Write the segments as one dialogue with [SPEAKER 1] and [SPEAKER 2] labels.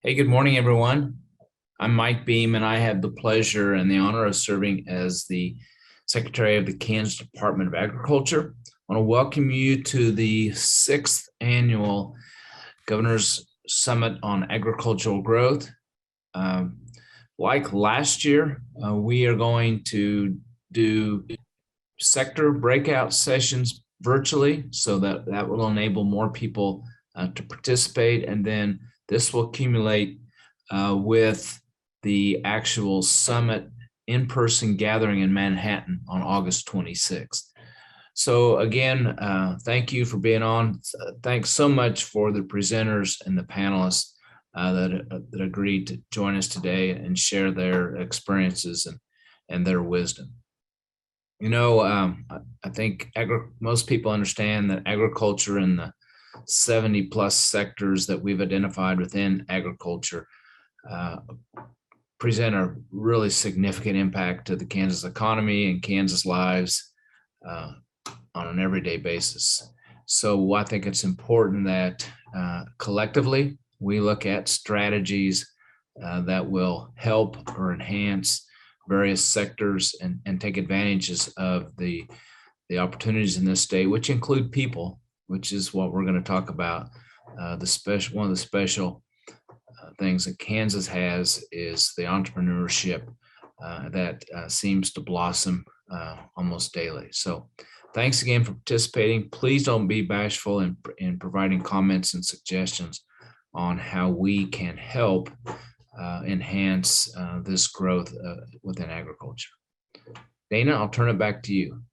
[SPEAKER 1] Hey, good morning, everyone. I'm Mike Beam, and I have the pleasure and the honor of serving as the Secretary of the Kansas Department of Agriculture. I want to welcome you to the sixth annual Governor's Summit on Agricultural Growth. Um, like last year, we are going to do sector breakout sessions virtually, so that will enable more people to participate, and then this will accumulate with the actual summit in-person gathering in Manhattan on August 26th. So again, thank you for being on. Thanks so much for the presenters and the panelists that agreed to join us today and share their experiences and their wisdom. You know, I think most people understand that agriculture and the 70 plus sectors that we've identified within agriculture uh, present a really significant impact to the Kansas economy and Kansas lives uh, on an everyday basis. So I think it's important that collectively we look at strategies that will help or enhance various sectors and take advantages of the opportunities in this state, which include people, which is what we're going to talk about. One of the special things that Kansas has is the entrepreneurship that seems to blossom almost daily. So thanks again for participating. Please don't be bashful in providing comments and suggestions on how we can help enhance this growth within agriculture. Dana, I'll turn it back to you.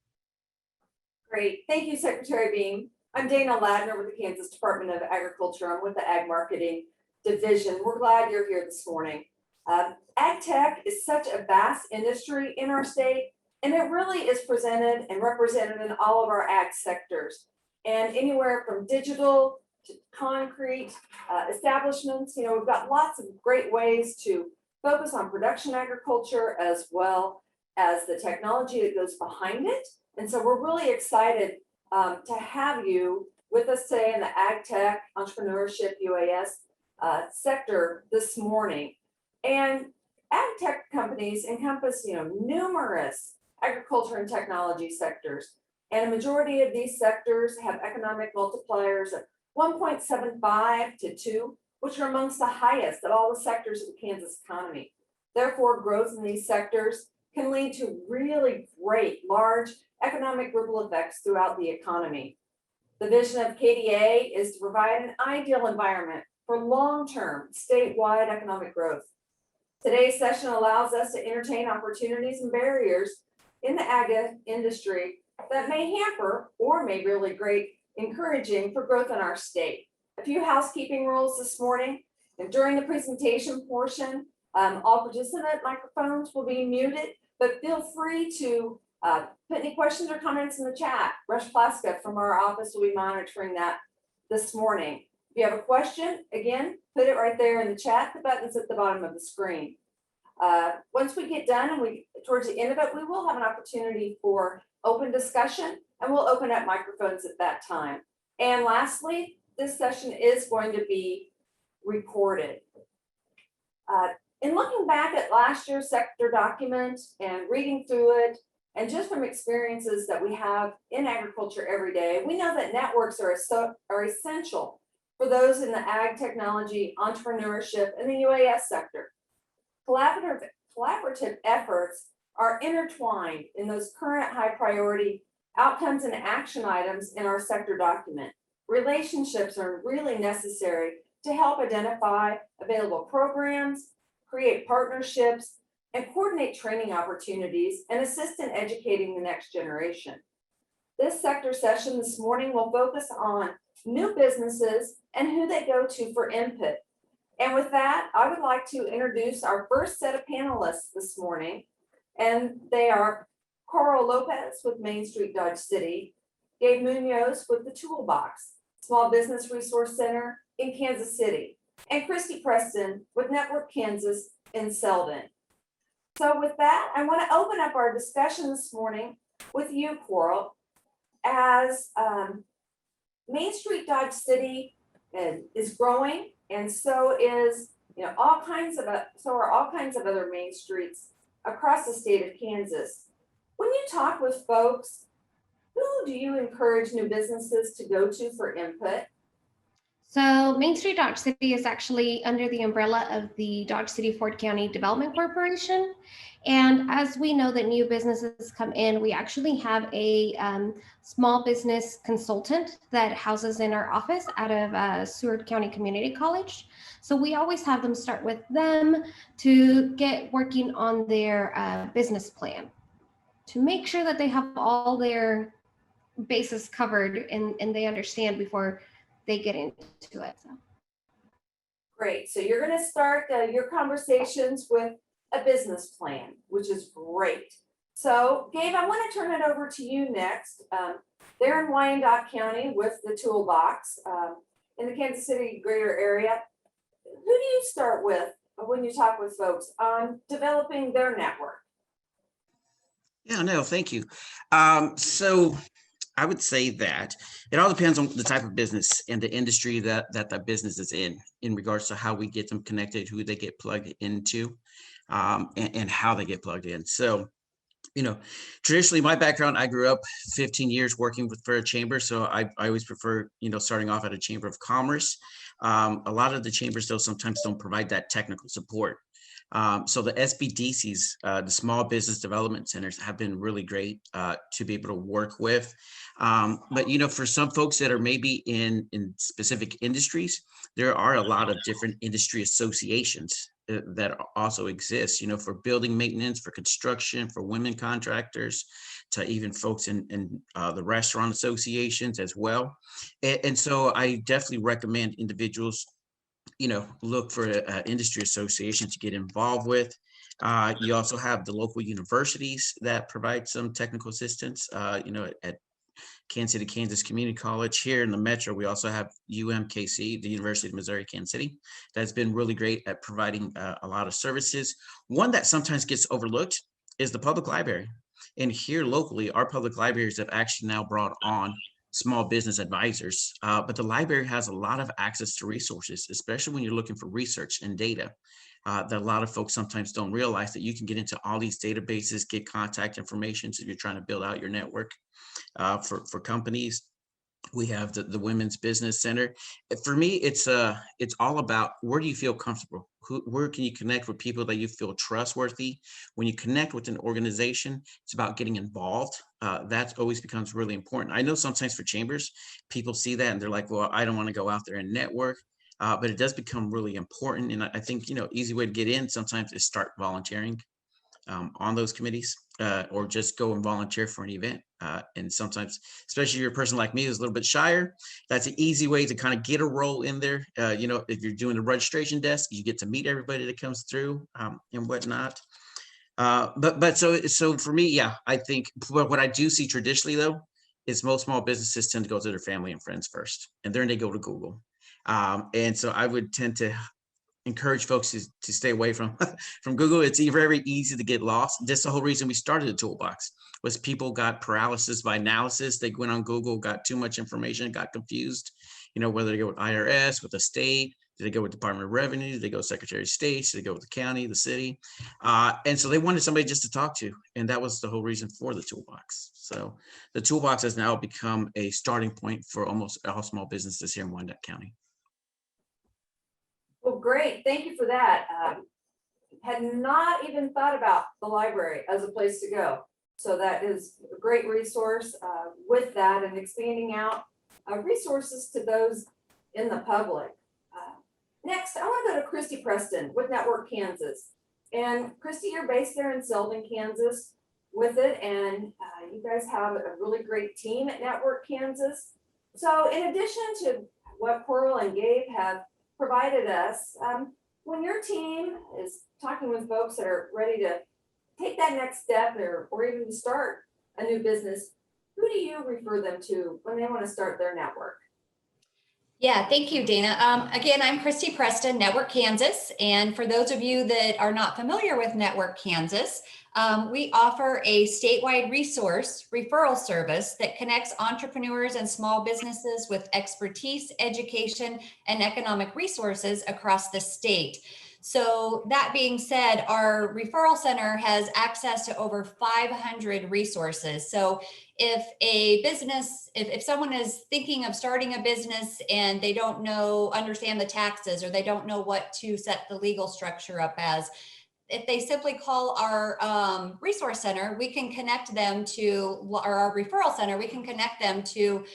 [SPEAKER 2] Great. Thank you, Secretary Beam. I'm Dana Ladner with the Kansas Department of Agriculture. I'm with the Ag Marketing Division. We're glad you're here this morning. Ag tech is such a vast industry in our state, and it really is presented and represented in all of our ag sectors. And anywhere from digital to concrete establishments, we've got lots of great ways to focus on production agriculture as well as the technology that goes behind it. And so we're really excited to have you with us today in the Ag Tech Entrepreneurship UAS sector this morning. And Ag Tech companies encompass, numerous agriculture and technology sectors. And a majority of these sectors have economic multipliers of 1.75 to 2, which are amongst the highest of all the sectors of the Kansas economy. Therefore, growth in these sectors can lead to really great, large economic ripple effects throughout the economy. The vision of KDA is to provide an ideal environment for long-term statewide economic growth. Today's session allows us to entertain opportunities and barriers in the ag industry that may hamper or may be really great encouraging for growth in our state. A few housekeeping rules this morning, and during the presentation portion, all participant microphones will be muted, but feel free to put any questions or comments in the chat. Rush Plaska from our office will be monitoring that this morning. If you have a question, again, put it right there in the chat. The button's at the bottom of the screen. Once we get done and towards the end of it, we will have an opportunity for open discussion, and we'll open up microphones at that time. And lastly, this session is going to be recorded. In looking back at last year's sector document and reading through it, and just from experiences that we have in agriculture every day, we know that networks are essential for those in the ag technology, entrepreneurship, and the UAS sector. Collaborative efforts are intertwined in those current high priority outcomes and action items in our sector document. Relationships are really necessary to help identify available programs, create partnerships, and coordinate training opportunities and assist in educating the next generation. This sector session this morning will focus on new businesses and who they go to for input. And with that, I would like to introduce our first set of panelists this morning. And they are Coral Lopez with Main Street Dodge City, Gabe Munoz with the Toolbox, Small Business Resource Center in Kansas City, and Christy Preston with Network Kansas in Selden. So with that, I want to open up our discussion this morning with you, Coral, as Main Street Dodge City is growing, and so is so are all kinds of other main streets across the state of Kansas. When you talk with folks, who do you encourage new businesses to go to for input?
[SPEAKER 3] So Main Street Dodge City is actually under the umbrella of the Dodge City Ford County Development Corporation. And as we know that new businesses come in, we actually have a small business consultant that houses in our office out of Seward County Community College. So we always have them start with them to get working on their business plan to make sure that they have all their bases covered and they understand before they get into it. So.
[SPEAKER 2] Great. So you're going to start your conversations with a business plan, which is great. So Gabe, I want to turn it over to you next. They're in Wyandotte County with the Toolbox in the Kansas City greater area. Who do you start with when you talk with folks on developing their network?
[SPEAKER 4] Yeah, no, thank you. So I would say that it all depends on the type of business and the industry that business is in regards to how we get them connected, who they get plugged into, and how they get plugged in. So, traditionally my background, I grew up 15 years working for a chamber. So I always prefer, starting off at a chamber of commerce. A lot of the chambers, though, sometimes don't provide that technical support. So the SBDCs, the Small Business Development Centers, have been really great to be able to work with. But, for some folks that are maybe in specific industries, there are a lot of different industry associations that also exist, for building maintenance, for construction, for women contractors, to even folks in the restaurant associations as well. And so I definitely recommend individuals look for an industry association to get involved with. You also have the local universities that provide some technical assistance, at Kansas City, Kansas Community College. Here in the metro, we also have UMKC, the University of Missouri, Kansas City. That's been really great at providing a lot of services. One that sometimes gets overlooked is the public library. And here locally, our public libraries have actually now brought on small business advisors, but the library has a lot of access to resources, especially when you're looking for research and data, that a lot of folks sometimes don't realize that you can get into all these databases, get contact information. So if you're trying to build out your network for companies. We have the Women's Business Center. For me, it's all about, where do you feel comfortable? Where can you connect with people that you feel trustworthy? When you connect with an organization, it's about getting involved. That always becomes really important. I know sometimes for chambers, people see that and they're like, well, I don't want to go out there and network. But it does become really important. And I think, easy way to get in sometimes is start volunteering on those committees, or just go and volunteer for an event. And sometimes, especially if you're a person like me who's a little bit shyer, that's an easy way to kind of get a role in there. If you're doing the registration desk, you get to meet everybody that comes through and whatnot. So for me, yeah, I think what I do see traditionally, though, is most small businesses tend to go to their family and friends first, and then they go to Google. And so I would tend to encourage folks to stay away from Google. It's very easy to get lost. That's the whole reason we started the Toolbox, was people got paralysis by analysis. They went on Google, got too much information, got confused, whether they go with IRS, with the state, did they go with Department of Revenue, did they go with Secretary of State, did they go with the county, the city? And so they wanted somebody just to talk to. And that was the whole reason for the Toolbox. So the Toolbox has now become a starting point for almost all small businesses here in Wyandotte County.
[SPEAKER 2] Well, great. Thank you for that. Had not even thought about the library as a place to go. So that is a great resource with that, and expanding out resources to those in the public. Next, I want to go to Christy Preston with Network Kansas. And Christy, you're based there in Selden, Kansas with it. And you guys have a really great team at Network Kansas. So in addition to what Coral and Gabe have provided us, when your team is talking with folks that are ready to take that next step or even start a new business, who do you refer them to when they want to start their network?
[SPEAKER 5] Yeah, thank you, Dana. Again, I'm Christy Preston, Network Kansas. And for those of you that are not familiar with Network Kansas, we offer a statewide referral service that connects entrepreneurs and small businesses with expertise, education, and economic resources across the state. So that being said, our referral center has access to over 500 resources. So if a business, if someone is thinking of starting a business and they don't understand the taxes, or they don't know what to set the legal structure up as, if they simply call our resource center, we can connect them to, or our referral center, we can connect them to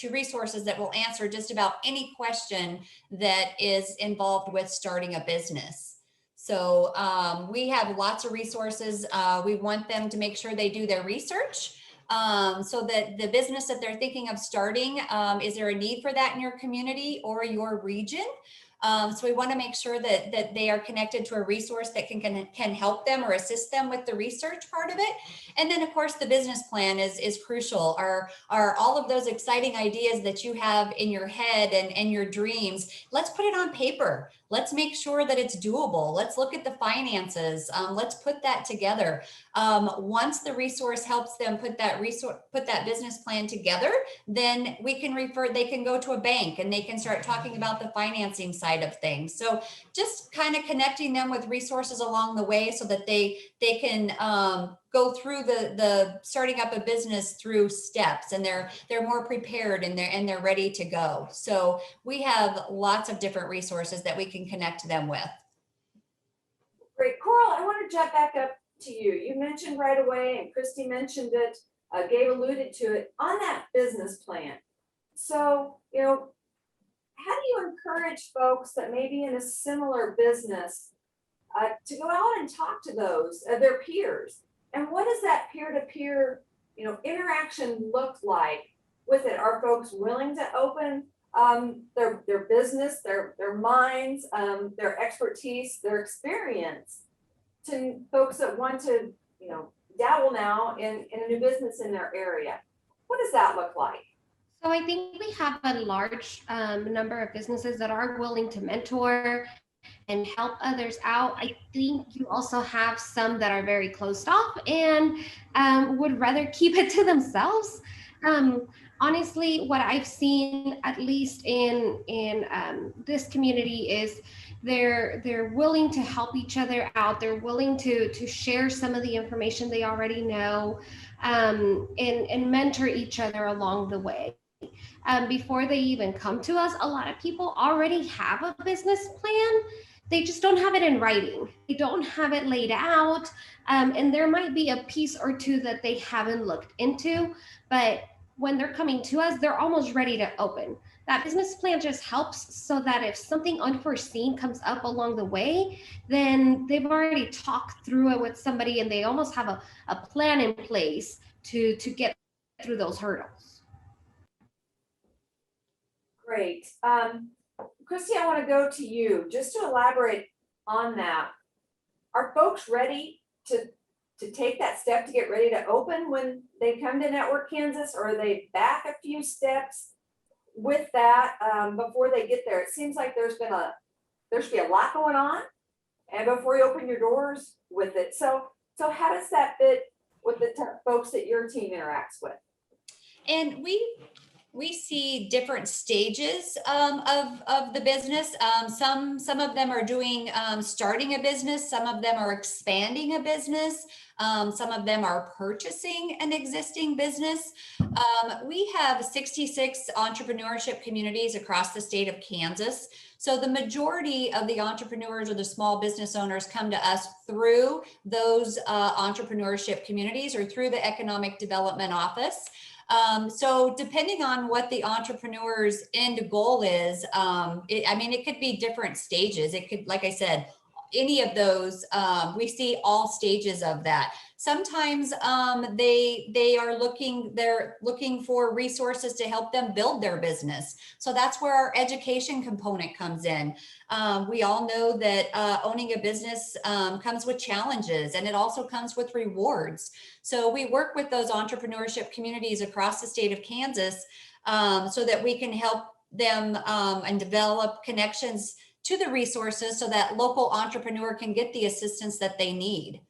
[SPEAKER 5] resources that will answer just about any question that is involved with starting a business. So we have lots of resources. We want them to make sure they do their research, so that the business that they're thinking of starting, is there a need for that in your community or your region? So we want to make sure that they are connected to a resource that can help them or assist them with the research part of it. And then of course the business plan is crucial. Are all of those exciting ideas that you have in your head and your dreams, let's put it on paper. Let's make sure that it's doable. Let's look at the finances. Let's put that together. Once the resource helps them put that business plan together, then they can go to a bank and they can start talking about the financing side of things. So just kind of connecting them with resources along the way so that they can go through the starting up a business through steps, and they're more prepared and they're ready to go. So we have lots of different resources that we can connect them with.
[SPEAKER 2] Great. Coral, I want to jump back up to you. You mentioned right away, and Christy mentioned it, Gabe alluded to it, on that business plan. So, how do you encourage folks that may be in a similar business to go out and talk to their peers? And what does that peer-to-peer, interaction look like with it? Are folks willing to open their business, their minds, their expertise, their experience to folks that want to, dabble now in a new business in their area? What does that look like?
[SPEAKER 3] So I think we have a large number of businesses that are willing to mentor and help others out. I think you also have some that are very closed off and would rather keep it to themselves. Honestly, what I've seen, at least in this community, is they're willing to help each other out. They're willing to share some of the information they already know, and mentor each other along the way. Before they even come to us, a lot of people already have a business plan. They just don't have it in writing. They don't have it laid out. And there might be a piece or two that they haven't looked into, but when they're coming to us, they're almost ready to open. That business plan just helps so that if something unforeseen comes up along the way, then they've already talked through it with somebody and they almost have a plan in place to get through those hurdles.
[SPEAKER 2] Great. Christy, I want to go to you just to elaborate on that. Are folks ready to take that step to get ready to open when they come to Network Kansas, or are they back a few steps with that before they get there? It seems like there should be a lot going on, and before you open your doors with it. So how does that fit with the folks that your team interacts with?
[SPEAKER 5] And we see different stages of the business. Some of them are doing starting a business. Some of them are expanding a business. Some of them are purchasing an existing business. We have 66 entrepreneurship communities across the state of Kansas. So the majority of the entrepreneurs or the small business owners come to us through those entrepreneurship communities or through the Economic Development Office. So depending on what the entrepreneur's end goal is, it could be different stages. It could, like I said, any of those, we see all stages of that. Sometimes they're looking for resources to help them build their business. So that's where our education component comes in. We all know that owning a business comes with challenges, and it also comes with rewards. So we work with those entrepreneurship communities across the state of Kansas so that we can help them and develop connections to the resources so that local entrepreneur can get the assistance that they need.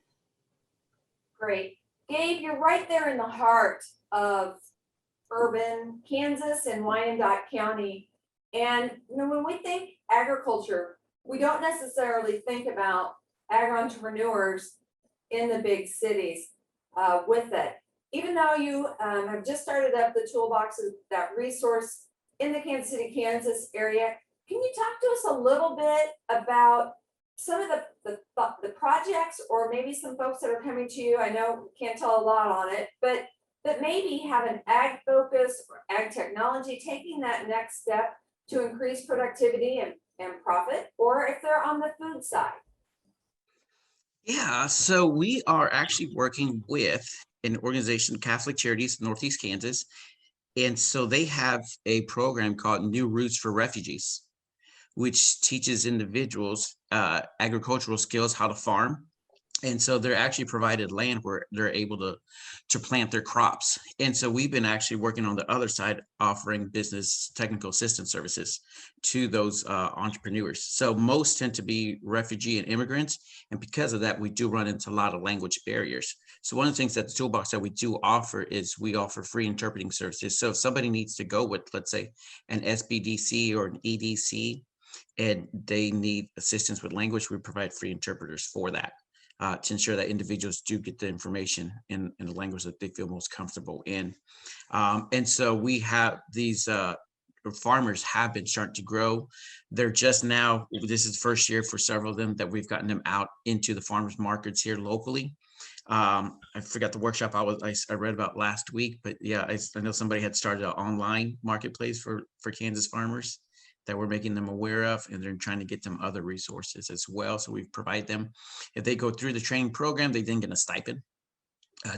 [SPEAKER 2] Great. Gabe, you're right there in the heart of urban Kansas and Wyandotte County. And when we think agriculture, we don't necessarily think about ag entrepreneurs in the big cities with it. Even though you have just started up the toolboxes, that resource in the Kansas City, Kansas area, can you talk to us a little bit about some of the projects, or maybe some folks that are coming to you? I know we can't tell a lot on it, but that maybe have an ag focus or ag technology, taking that next step to increase productivity and profit, or if they're on the food side.
[SPEAKER 4] Yeah, so we are actually working with an organization, Catholic Charities, Northeast Kansas. And so they have a program called New Roots for Refugees, which teaches individuals agricultural skills, how to farm. And so they're actually provided land where they're able to plant their crops. And so we've been actually working on the other side, offering business technical assistance services to those entrepreneurs. So most tend to be refugee and immigrants. And because of that, we do run into a lot of language barriers. So one of the things that the toolbox that we do offer is we offer free interpreting services. So if somebody needs to go with, let's say, an SBDC or an EDC, and they need assistance with language, we provide free interpreters for that. To ensure that individuals do get the information in the language that they feel most comfortable in. And so we have these farmers have been starting to grow. They're just now, this is the first year for several of them that we've gotten them out into the farmers markets here locally. I forgot the workshop I read about last week, but yeah, I know somebody had started an online marketplace for Kansas farmers that we're making them aware of, and they're trying to get them other resources as well. So we provide them, if they go through the training program, they then get a stipend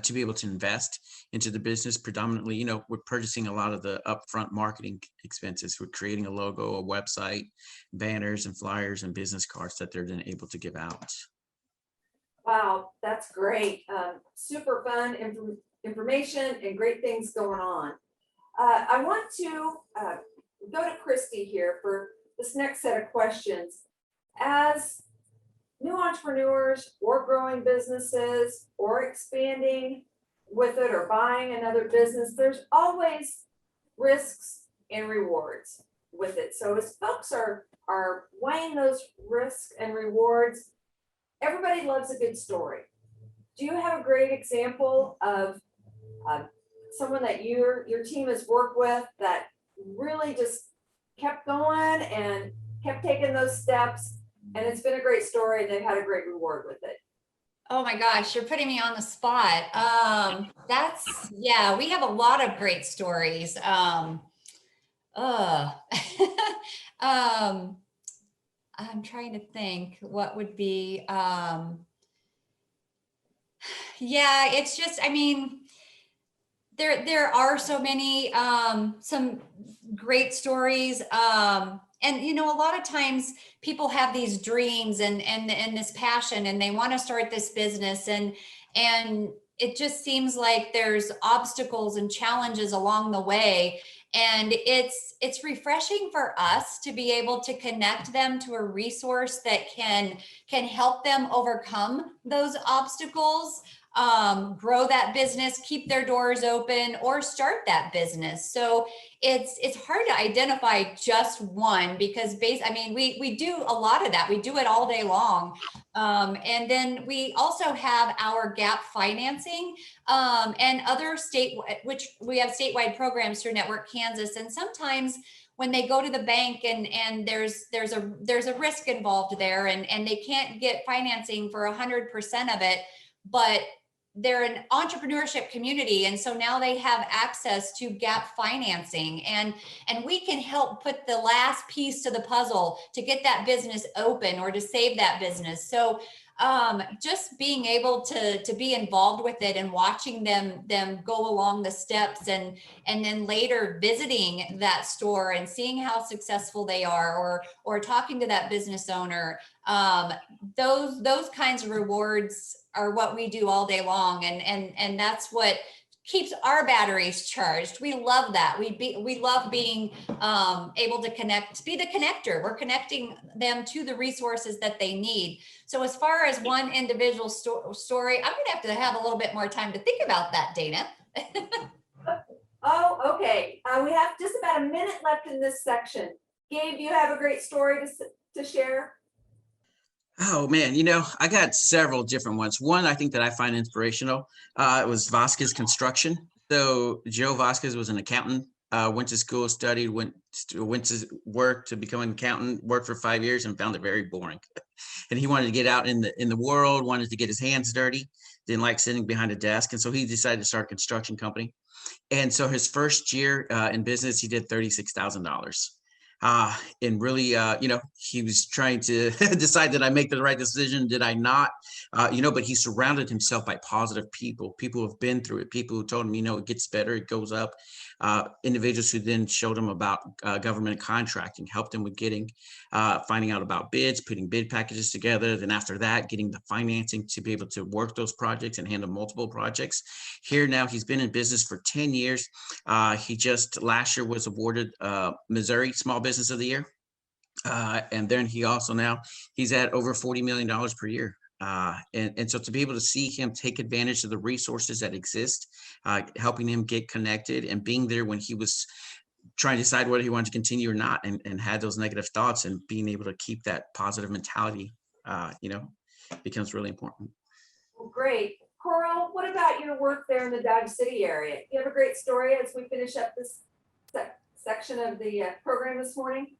[SPEAKER 4] to be able to invest into the business. Predominantly, you know, we're purchasing a lot of the upfront marketing expenses. We're creating a logo, a website, banners and flyers and business cards that they're then able to give out.
[SPEAKER 2] Wow, that's great. Super fun information and great things going on. I want to go to Christy here for this next set of questions. As new entrepreneurs or growing businesses or expanding with it or buying another business, there's always risks and rewards with it. So as folks are weighing those risks and rewards, everybody loves a good story. Do you have a great example of someone that your team has worked with that really just kept going and kept taking those steps, and it's been a great story and they've had a great reward with it?
[SPEAKER 5] Oh my gosh, you're putting me on the spot. Yeah, we have a lot of great stories. I'm trying to think what would be, yeah, it's just, I mean, there are so many, some great stories. And, you know, a lot of times people have these dreams and this passion, and they want to start this business, and it just seems like there's obstacles and challenges along the way. And it's refreshing for us to be able to connect them to a resource that can help them overcome those obstacles, grow that business, keep their doors open, or start that business. So it's hard to identify just one, because I mean, we do a lot of that. We do it all day long. And then we also have our gap financing, and other which we have statewide programs through Network Kansas. And sometimes when they go to the bank and there's a risk involved there, and they can't get financing for 100% of it, but they're an entrepreneurship community, and so now they have access to gap financing, and we can help put the last piece to the puzzle to get that business open or to save that business. So just being able to be involved with it and watching them go along the steps, and then later visiting that store and seeing how successful they are, or talking to that business owner, those kinds of rewards are what we do all day long, and that's what keeps our batteries charged. We love that. We love being able to be the connector. We're connecting them to the resources that they need. So as far as one individual story, I'm gonna have to have a little bit more time to think about that, Dana.
[SPEAKER 2] Oh, okay. We have just about a minute left in this section. Gabe, you have a great story to share?
[SPEAKER 4] Oh man, I got several different ones. One I think that I find inspirational. It was Vasquez Construction. So Joe Vasquez was an accountant. Went to school, studied, went to work to become an accountant. Worked for 5 years and found it very boring. And he wanted to get out in the world. Wanted to get his hands dirty. Didn't like sitting behind a desk, and so he decided to start a construction company. And so his first year in business, he did $36,000. And really, he was trying to decide, did I make the right decision? Did I not? But he surrounded himself by positive people who have been through it, people who told him, it gets better, it goes up. Individuals who then showed him about government contracting, helped him with finding out about bids, putting bid packages together. Then after that, getting the financing to be able to work those projects and handle multiple projects. Here now, he's been in business for 10 years. He just last year was awarded Missouri Small Business of the Year. And then he's at over $40 million per year. And so to be able to see him take advantage of the resources that exist, helping him get connected and being there when he was trying to decide whether he wanted to continue or not, and had those negative thoughts, and being able to keep that positive mentality, becomes really important.
[SPEAKER 2] Well, great. Coral, what about your work there in the Dodge City area? You have a great story as we finish up this section of the program this morning.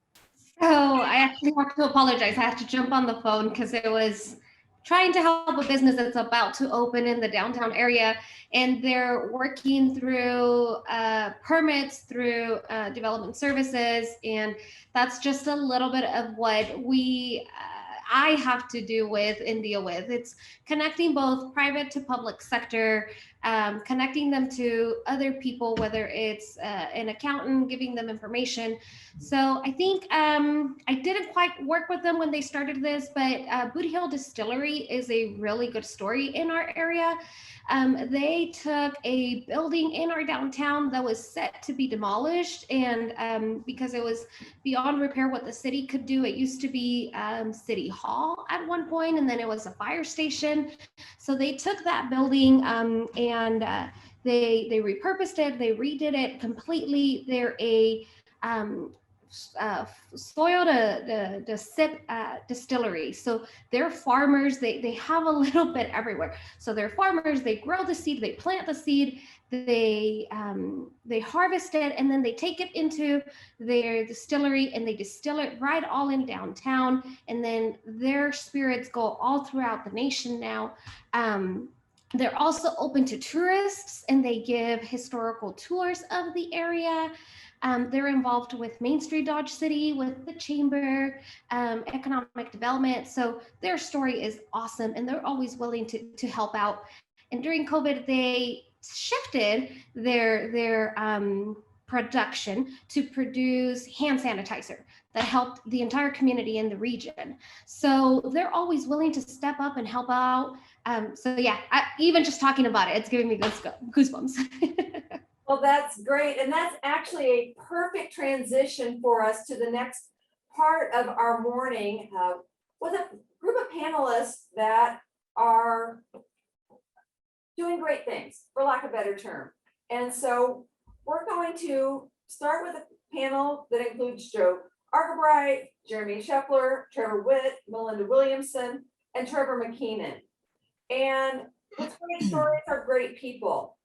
[SPEAKER 3] So I actually have to apologize. I have to jump on the phone because it was trying to help a business that's about to open in the downtown area, and they're working through permits, through development services, and that's just a little bit of what I have to do with and deal with. It's connecting both private to public sector, connecting them to other people, whether it's an accountant, giving them information. So I think I didn't quite work with them when they started this, but Boot Hill Distillery is a really good story in our area. They took a building in our downtown that was set to be demolished, and because it was beyond repair what the city could do. It used to be City Hall at one point, and then it was a fire station. So they took that building and they repurposed it, they redid it completely. They're a soil to sip distillery. So they're farmers, they have a little bit everywhere. So they're farmers, they grow the seed, they plant the seed, they harvest it, and then they take it into their distillery and they distill it right all in downtown. And then their spirits go all throughout the nation now. They're also open to tourists, and they give historical tours of the area. They're involved with Main Street Dodge City, with the Chamber, economic development. So their story is awesome, and they're always willing to help out. And during COVID, they shifted their production to produce hand sanitizer that helped the entire community in the region. So they're always willing to step up and help out. So yeah, even just talking about it, it's giving me goosebumps.
[SPEAKER 2] Well, that's great. And that's actually a perfect transition for us to the next part of our morning with a group of panelists that are doing great things, for lack of a better term. And so we're going to start with a panel that includes Joe Argabright, Jeremy Scheffler, Trevor Witt, Melinda Williamson, and Trevor McKeenan. And with great stories are great people.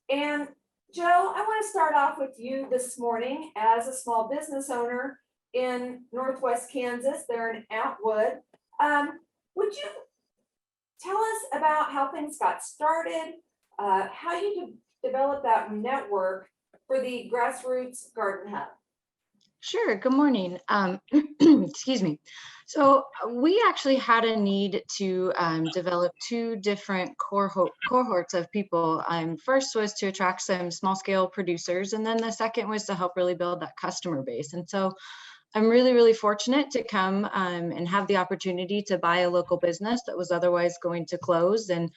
[SPEAKER 2] And Joe, I want to start off with you this morning as a small business owner in Northwest Kansas, there in Atwood. Would you tell us about how things got started, how you developed that network for the Grassroots Garden Hub?
[SPEAKER 6] Sure. Good morning. Excuse me. So we actually had a need to develop two different cohorts of people. First was to attract some small scale producers, and then the second was to help really build that customer base. And so I'm really, really fortunate to come and have the opportunity to buy a local business that was otherwise going to close. And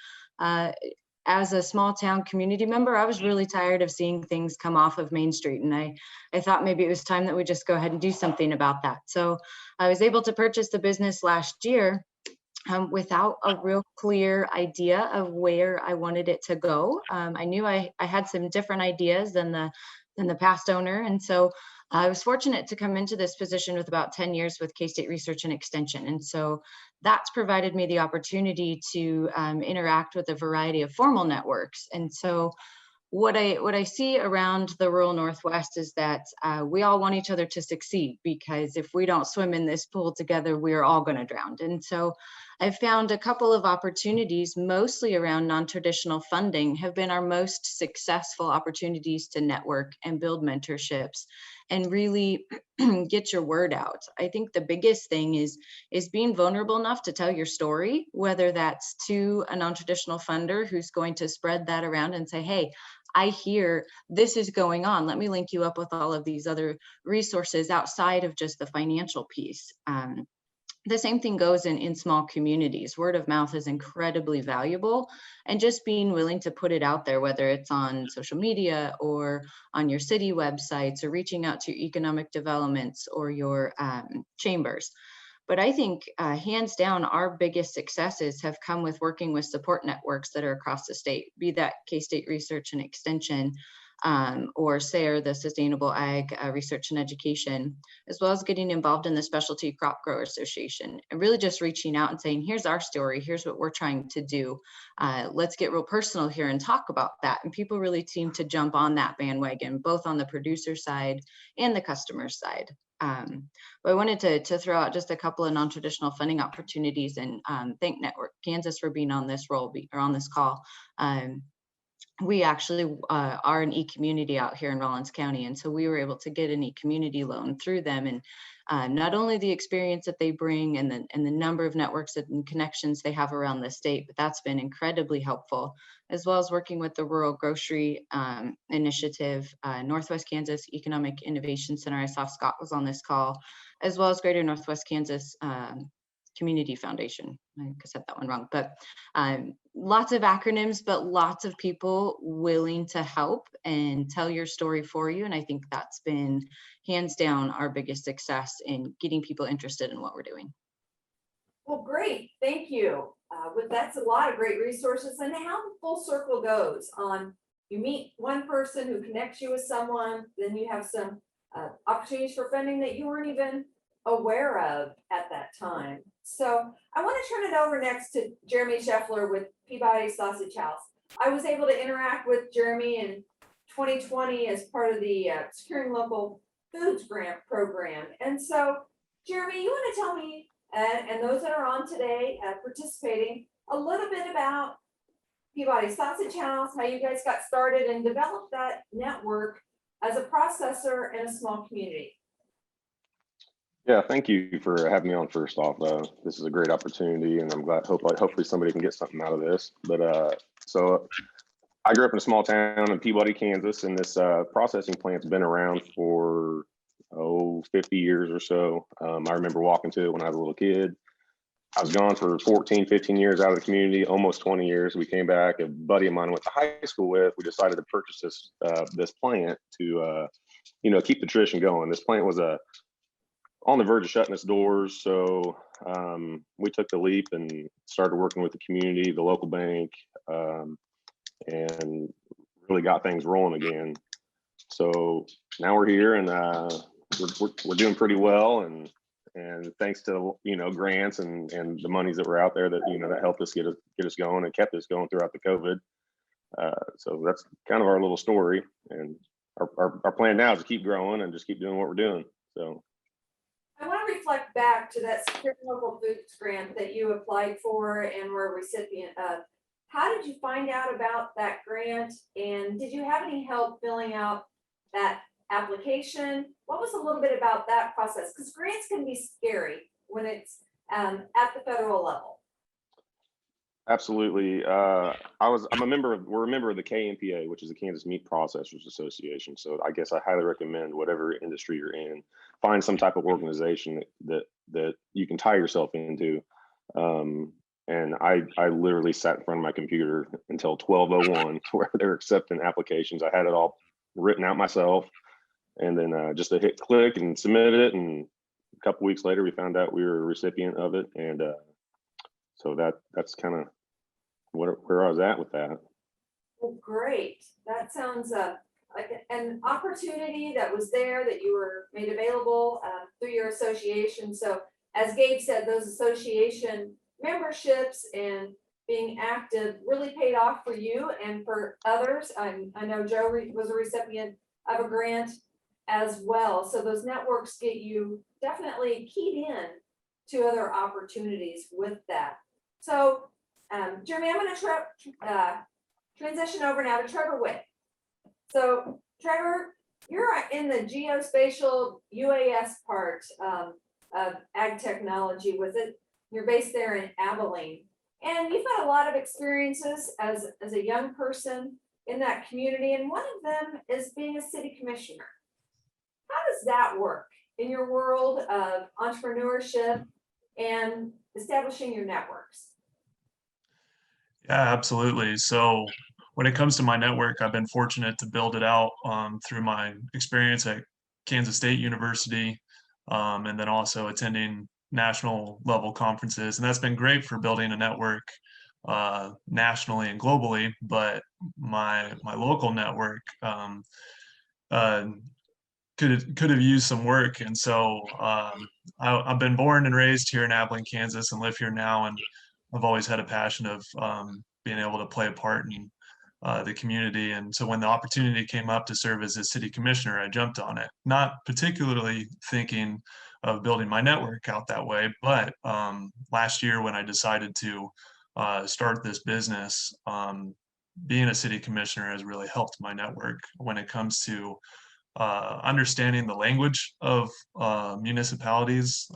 [SPEAKER 6] as a small town community member, I was really tired of seeing things come off of Main Street. And I thought maybe it was time that we just go ahead and do something about that. So I was able to purchase the business last year without a real clear idea of where I wanted it to go. I knew I had some different ideas than the past owner. And so I was fortunate to come into this position with about 10 years with K-State Research and Extension. And so that's provided me the opportunity to interact with a variety of formal networks. And so what I see around the rural Northwest is that we all want each other to succeed, because if we don't swim in this pool together, we are all going to drown. And so I've found a couple of opportunities, mostly around non-traditional funding, have been our most successful opportunities to network and build mentorships and really get your word out. I think the biggest thing is being vulnerable enough to tell your story, whether that's to a non-traditional funder who's going to spread that around and say, hey, I hear this is going on. Let me link you up with all of these other resources outside of just the financial piece. The same thing goes in small communities. Word of mouth is incredibly valuable, and just being willing to put it out there, whether it's on social media or on your city websites or reaching out to your economic developments or your chambers. But I think hands down, our biggest successes have come with working with support networks that are across the state, be that K-State Research and Extension, or SARE, the Sustainable Ag Research and Education, as well as getting involved in the Specialty Crop Grower Association, and really just reaching out and saying, here's our story, here's what we're trying to do. Let's get real personal here and talk about that. And people really seem to jump on that bandwagon, both on the producer side and the customer side. But I wanted to throw out just a couple of non-traditional funding opportunities, and thank Network Kansas for being on this role or on this call. We actually are an e-community out here in Rollins County. And so we were able to get an e-community loan through them. And not only the experience that they bring and the number of networks and connections they have around the state, but that's been incredibly helpful, as well as working with the Rural Grocery Initiative, Northwest Kansas Economic Innovation Center. I saw Scott was on this call, as well as Greater Northwest Kansas Community Foundation. I said that one wrong, but lots of acronyms, but lots of people willing to help and tell your story for you. And I think that's been hands down our biggest success in getting people interested in what we're doing.
[SPEAKER 2] Well, great, thank you. That's a lot of great resources, and how the full circle goes on. You meet one person who connects you with someone, then you have some opportunities for funding that you weren't even aware of at that time. So I want to turn it over next to Jeremy Scheffler with Peabody Sausage House. I was able to interact with Jeremy in 2020 as part of the Securing Local Foods Grant Program. And so, Jeremy, you want to tell me, and those that are on today participating, a little bit about Peabody Sausage House, how you guys got started and developed that network as a processor in a small community.
[SPEAKER 7] Yeah, thank you for having me on first off. This is a great opportunity, and I'm glad, hopefully somebody can get something out of this. But so I grew up in a small town in Peabody, Kansas, and this processing plant's been around for 50 years or so. I remember walking to it when I was a little kid. I was gone for 14, 15 years out of the community, almost 20 years. We came back. A buddy of mine I went to high school with. We decided to purchase this plant to keep the tradition going. This plant was on the verge of shutting its doors, so we took the leap and started working with the community, the local bank, and really got things rolling again. So now we're here, and we're doing pretty well, and thanks to grants and the monies that were out there that that helped us get us going and kept us going throughout the COVID. So that's kind of our little story, and our plan now is to keep growing and just keep doing what we're doing. So
[SPEAKER 2] I want to reflect back to that Securing Local Foods Grant that you applied for and were a recipient of. How did you find out about that grant, and did you have any help filling out that application? What was a little bit about that process? Because grants can be scary when it's at the federal level.
[SPEAKER 7] absolutely. We're a member of the KMPA, which is the Kansas Meat Processors Association. So I guess I highly recommend whatever industry you're in, find some type of organization that you can tie yourself into. And I literally sat in front of my computer until 12:01 where they're accepting applications. I had it all written out myself, and then just to hit click and submit it. And a couple weeks later, we found out we were a recipient of it. And so that's kind of where I was at with that.
[SPEAKER 2] Well, great. That sounds like an opportunity that was there that you were made available through your association. So as Gabe said, those association memberships and being active really paid off for you and for others. I know Joe was a recipient of a grant as well. So those networks get you definitely keyed in to other opportunities with that. So Jeremy, I'm going to transition over now to Trevor Witt. So Trevor, you're in the geospatial UAS part of ag technology with it. You're based there in Abilene. And you've got a lot of experiences as a young person in that community. And one of them is being a city commissioner. How does that work in your world of entrepreneurship and establishing your networks?
[SPEAKER 8] Yeah, absolutely. So when it comes to my network, I've been fortunate to build it out through my experience at Kansas State University, and then also attending national level conferences. And that's been great for building a network nationally and globally. But my local network could have used some work. And so I've been born and raised here in Abilene, Kansas, and live here now. And I've always had a passion of being able to play a part in the community. And so when the opportunity came up to serve as a city commissioner, I jumped on it, not particularly thinking of building my network out that way. But last year when I decided to start this business, being a city commissioner has really helped my network when it comes to understanding the language of municipalities,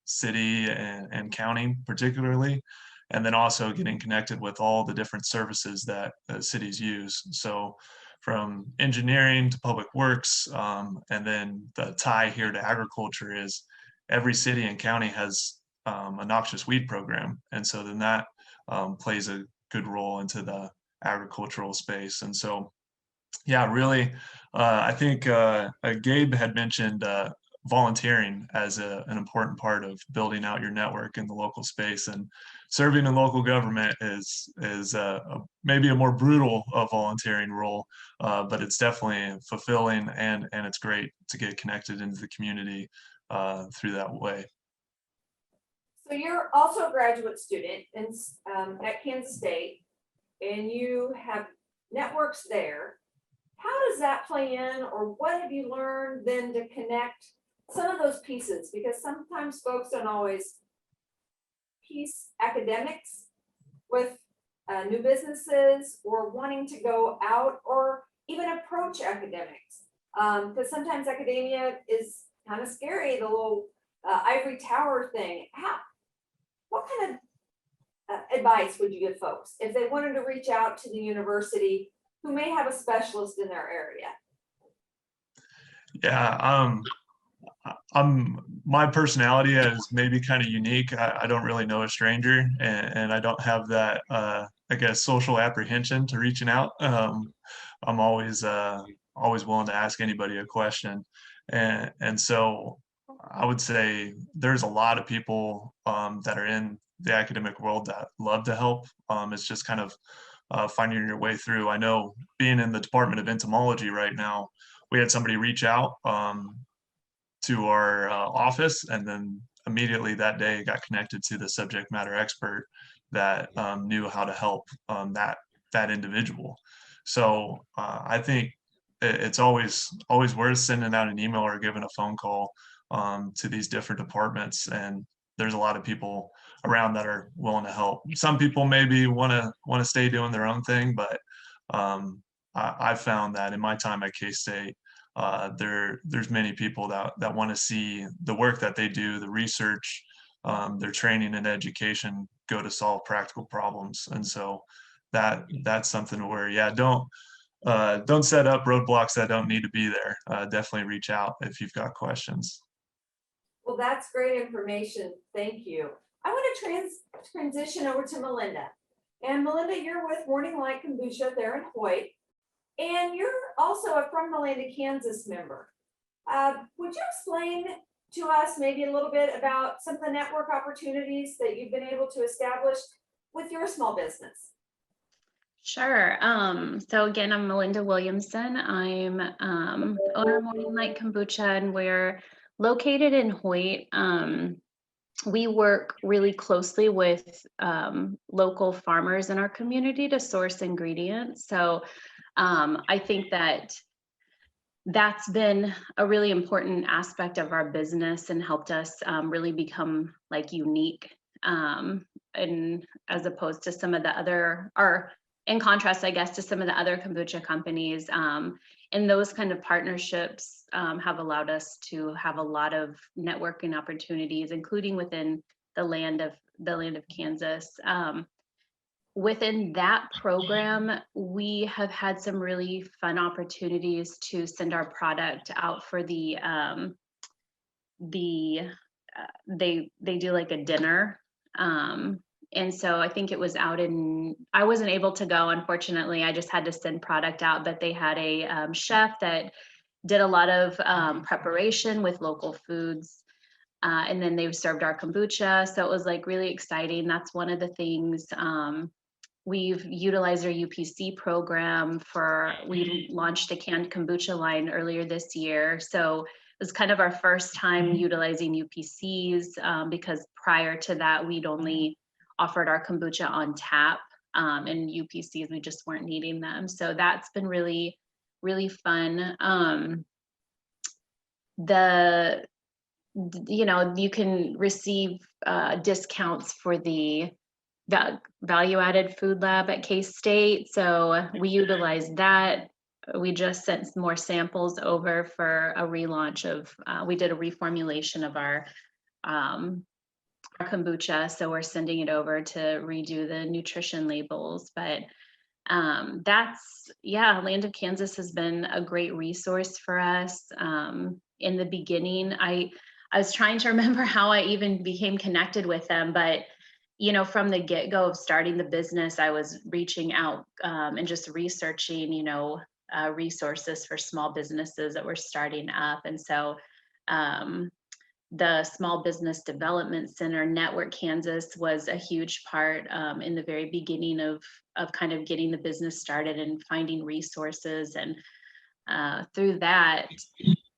[SPEAKER 8] city and county particularly, and then also getting connected with all the different services that cities use. So from engineering to public works, and then the tie here to agriculture is every city and county has a noxious weed program. And so then that plays a good role into the agricultural space. And so, yeah, really, I think Gabe had mentioned volunteering as an important part of building out your network in the local space, and serving in local government is maybe a more brutal volunteering role, but it's definitely fulfilling, and it's great to get connected into the community through that way.
[SPEAKER 2] So you're also a graduate student at Kansas State, and you have networks there. How does that play in, or what have you learned then to connect some of those pieces? Because sometimes folks don't always piece academics with new businesses or wanting to go out or even approach academics. Because sometimes academia is kind of scary, the little ivory tower thing. What kind of advice would you give folks if they wanted to reach out to the university who may have a specialist in their area?
[SPEAKER 8] Yeah, my personality is maybe kind of unique. I don't really know a stranger, and I don't have that I guess social apprehension to reaching out. I'm always willing to ask anybody a question, and so I would say there's a lot of people that are in the academic world that love to help. It's just kind of finding your way through. I know being in the Department of Entomology right now, we had somebody reach out to our office, and then immediately that day got connected to the subject matter expert that knew how to help that individual. So I think it's always worth sending out an email or giving a phone call to these different departments, and there's a lot of people around that are willing to help. Some people maybe want to stay doing their own thing, but I found that in my time at K-State, there's many people that want to see the work that they do, the research, their training and education go to solve practical problems. And so that's something where, yeah, don't set up roadblocks that don't need to be there. Definitely reach out if you've got questions.
[SPEAKER 2] Well, that's great information. Thank you. I want to transition over to Melinda. And Melinda, you're with Morning Light Kombucha there in Hoyt. And you're also a From the Land of Kansas member. Would you explain to us maybe a little bit about some of the network opportunities that you've been able to establish with your small business?
[SPEAKER 9] Sure. So again, I'm Melinda Williamson. I'm the owner of Morning Light Kombucha, and we're located in Hoyt. We work really closely with local farmers in our community to source ingredients. So I think that that's been a really important aspect of our business and helped us really become like unique, and as opposed to some of the other, or in contrast, I guess, to some of the other kombucha companies. And those kind of partnerships have allowed us to have a lot of networking opportunities, including within the land of Kansas. Within that program, we have had some really fun opportunities to send our product out for they do like a dinner. And so I think it was out in, I wasn't able to go, unfortunately. I just had to send product out, but they had a chef that did a lot of preparation with local foods. And then they served our kombucha. So it was like really exciting. That's one of the things. We've utilized our UPC program we launched a canned kombucha line earlier this year. So it was kind of our first time utilizing UPCs, because prior to that, we'd only offered our kombucha on tap, and UPCs, we just weren't needing them. So that's been really, really fun. You can receive discounts for the value-added food lab at K-State. So we utilized that. We just sent more samples over for a relaunch of, we did a reformulation of our kombucha. So we're sending it over to redo the nutrition labels. But Land of Kansas has been a great resource for us. In the beginning, I was trying to remember how I even became connected with them, but from the get-go of starting the business, I was reaching out and just researching, resources for small businesses that were starting up. And so the Small Business Development Center, Network Kansas, was a huge part in the very beginning of kind of getting the business started and finding resources. And through that,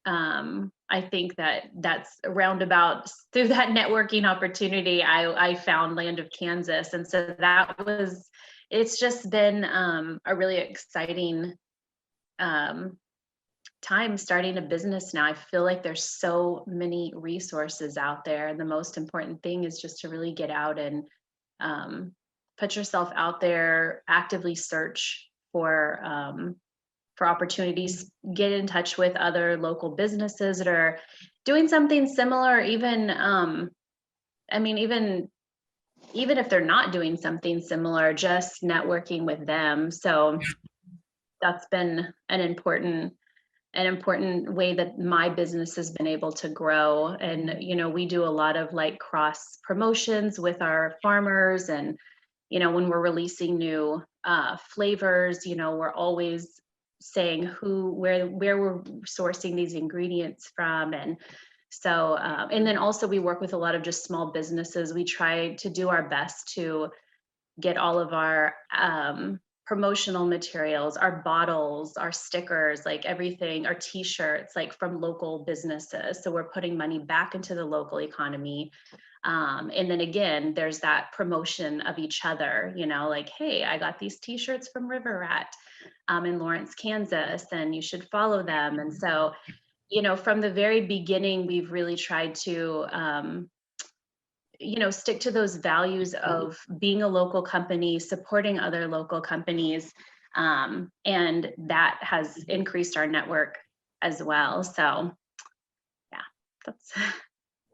[SPEAKER 9] I think that's through that networking opportunity, I found Land of Kansas. And so it's just been a really exciting time starting a business now. I feel like there's so many resources out there. And the most important thing is just to really get out and put yourself out there, actively search for opportunities, get in touch with other local businesses that are doing something similar, even even if they're not doing something similar, just networking with them. So that's been an important way that my business has been able to grow. And we do a lot of like cross promotions with our farmers, and when we're releasing new flavors, we're always saying where we're sourcing these ingredients from. And so and then also we work with a lot of just small businesses. We try to do our best to get all of our promotional materials, our bottles, our stickers, like everything, our t-shirts, like from local businesses. So we're putting money back into the local economy. And then again, there's that promotion of each other, like, hey, I got these t-shirts from River Rat in Lawrence, Kansas, and you should follow them. And so, from the very beginning, we've really tried to, stick to those values of being a local company, supporting other local companies. And that has increased our network as well. So yeah, that's.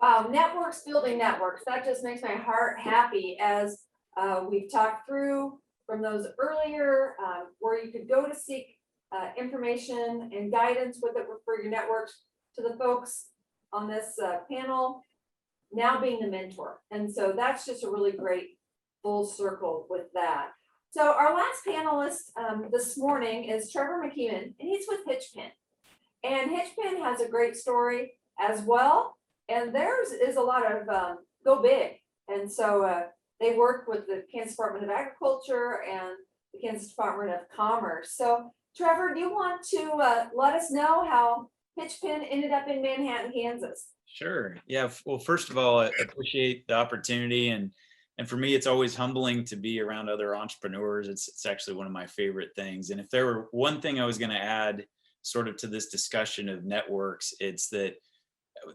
[SPEAKER 2] Wow, networks building networks. That just makes my heart happy, as we've talked through from those earlier, where you could go to seek information and guidance with it for your networks, to the folks on this panel now being the mentor. And so that's just a really great full circle with that. So our last panelist this morning is Trevor McKeeman, and he's with Hitchpin. And Hitchpin has a great story as well. And theirs is a lot of go big. And so they work with the Kansas Department of Agriculture and the Kansas Department of Commerce. So Trevor, do you want to let us know how Hitchpin ended up in Manhattan, Kansas?
[SPEAKER 10] Sure. Yeah. Well, first of all, I appreciate the opportunity, and for me, it's always humbling to be around other entrepreneurs. It's actually one of my favorite things. And if there were one thing I was going to add, sort of to this discussion of networks, it's that